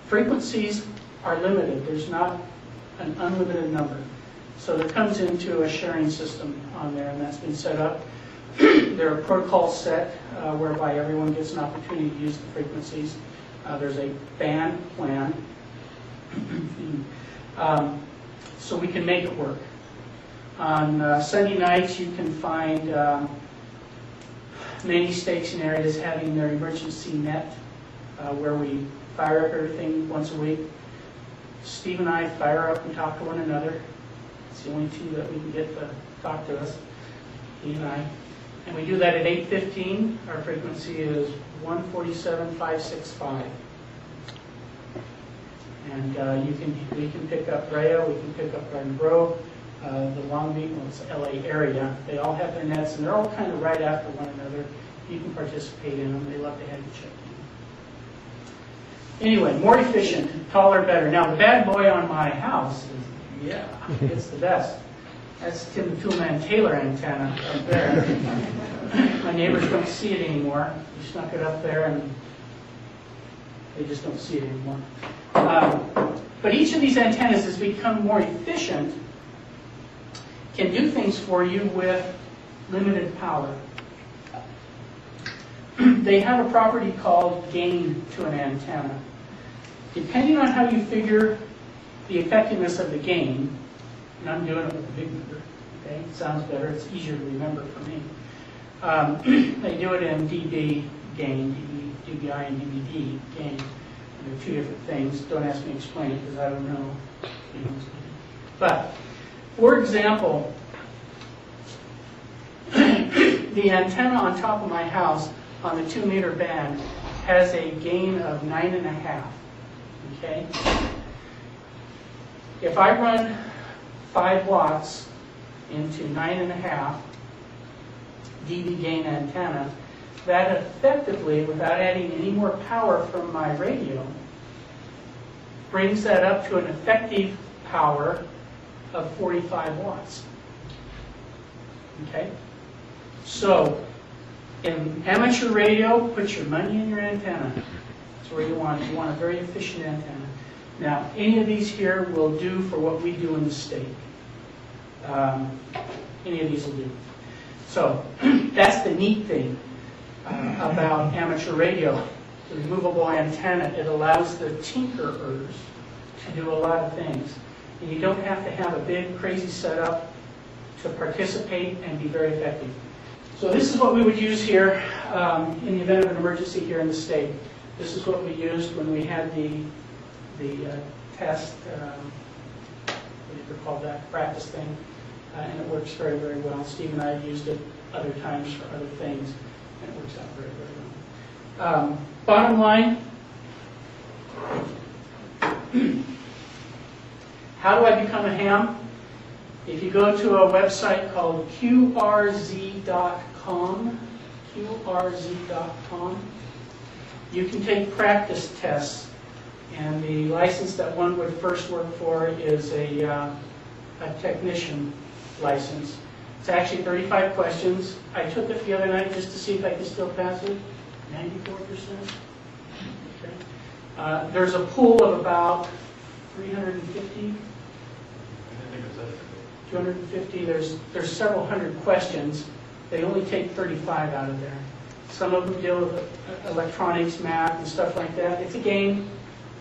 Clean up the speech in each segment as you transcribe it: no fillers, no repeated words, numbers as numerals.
Frequencies are limited. There's not an unlimited number. So that comes into a sharing system on there, and that's been set up. There are protocols set whereby everyone gets an opportunity to use the frequencies. There's a band plan. So we can make it work. On Sunday nights, you can find many station areas having their emergency net where we fire up everything once a week. Steve and I fire up and talk to one another. It's the only two that we can get to talk to us, he and I. And we do that at 8:15. Our frequency is 147.565. And we can pick up Brea, we can pick up Garden Grove, the Long Beach, well, it's LA area. They all have their nets, and they're all kind of right after one another. You can participate in them. They love to have you check in. Anyway, more efficient, taller, better. Now, the bad boy on my house is, yeah, it's the best. That's Tim the Toolman Taylor antenna up there. My neighbors don't see it anymore. We snuck it up there, and they just don't see it anymore. But each of these antennas has become more efficient, can do things for you with limited power. They have a property called gain to an antenna. Depending on how you figure the effectiveness of the gain, and I'm doing it with a big number, okay? It sounds better, it's easier to remember for me. They do it in dB gain, dBi and dBd gain. They're two different things. Don't ask me to explain it because I don't know. But, for example, the antenna on top of my house on the 2-meter band has a gain of 9.5. Okay? If I run 5 watts into 9.5 dB gain antenna, that effectively, without adding any more power from my radio, brings that up to an effective power of 45 watts. Okay? So, in amateur radio, put your money in your antenna. That's where you want it. You want a very efficient antenna. Now, any of these here will do for what we do in the state. Any of these will do. So, that's the neat thing about amateur radio. The removable antenna, it allows the tinkerers to do a lot of things. And you don't have to have a big, crazy setup to participate and be very effective. So this is what we would use here in the event of an emergency here in the state. This is what we used when we had the test, what do you call that, practice thing, and it works very, very well. Steve and I have used it other times for other things, and it works out very, very well. Bottom line, how do I become a ham? If you go to a website called qrz.com, you can take practice tests. And the license that one would first work for is a technician license. It's actually 35 questions. I took it the other night just to see if I could still pass it. 94%. Okay. There's a pool of about 350. 250. There's several hundred questions. They only take 35 out of there. Some of them deal with electronics, math, and stuff like that. It's a game.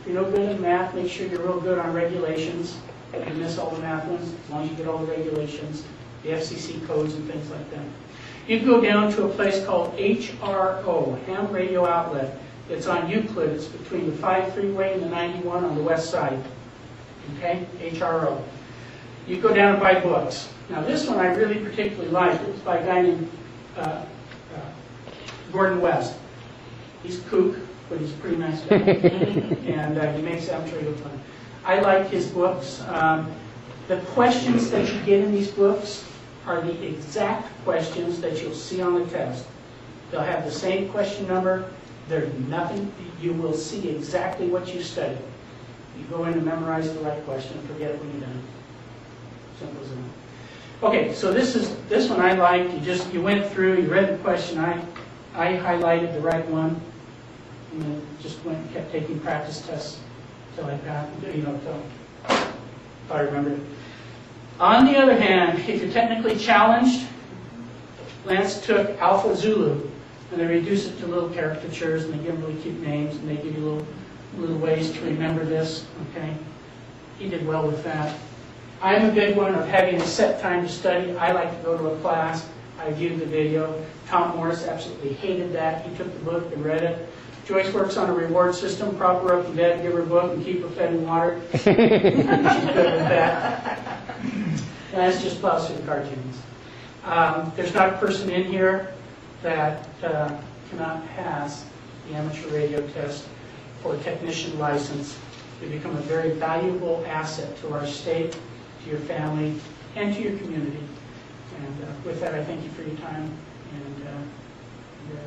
If you're no good at math, make sure you're real good on regulations. You can miss all the math ones as long as you get all the regulations, the FCC codes and things like that. You can go down to a place called HRO, Ham Radio Outlet. It's on Euclid. It's between the 5 freeway and the 91 on the west side. Okay, HRO. You go down and buy books. Now this one I really particularly liked. It was by a guy named Gordon West. He's a kook, but he's a pretty nice guy. And he makes amateur radio fun. I like his books. The questions that you get in these books are the exact questions that you'll see on the test. They'll have the same question number. There's nothing, you will see exactly what you studied. You go in and memorize the right question and forget it when you're done. Simple as that. Okay, so this one I like. You went through, you read the question. I highlighted the right one, and then just went and kept taking practice tests till I passed, till I remembered it. On the other hand, if you're technically challenged, Lance took Alpha Zulu, and they reduce it to little caricatures, and they give them really cute names, and they give you little ways to remember this, okay? He did well with that. I'm a big one of having a set time to study. I like to go to a class. I viewed the video. Tom Morris absolutely hated that. He took the book and read it. Joyce works on a reward system. Prop her up in bed, give her a book, and keep her fed and watered. She's good with that. Lance just plows through the cartoons. There's not a person in here that cannot pass the amateur radio test for a technician license. You become a very valuable asset to our state, to your family, and to your community. And with that, I thank you for your time and your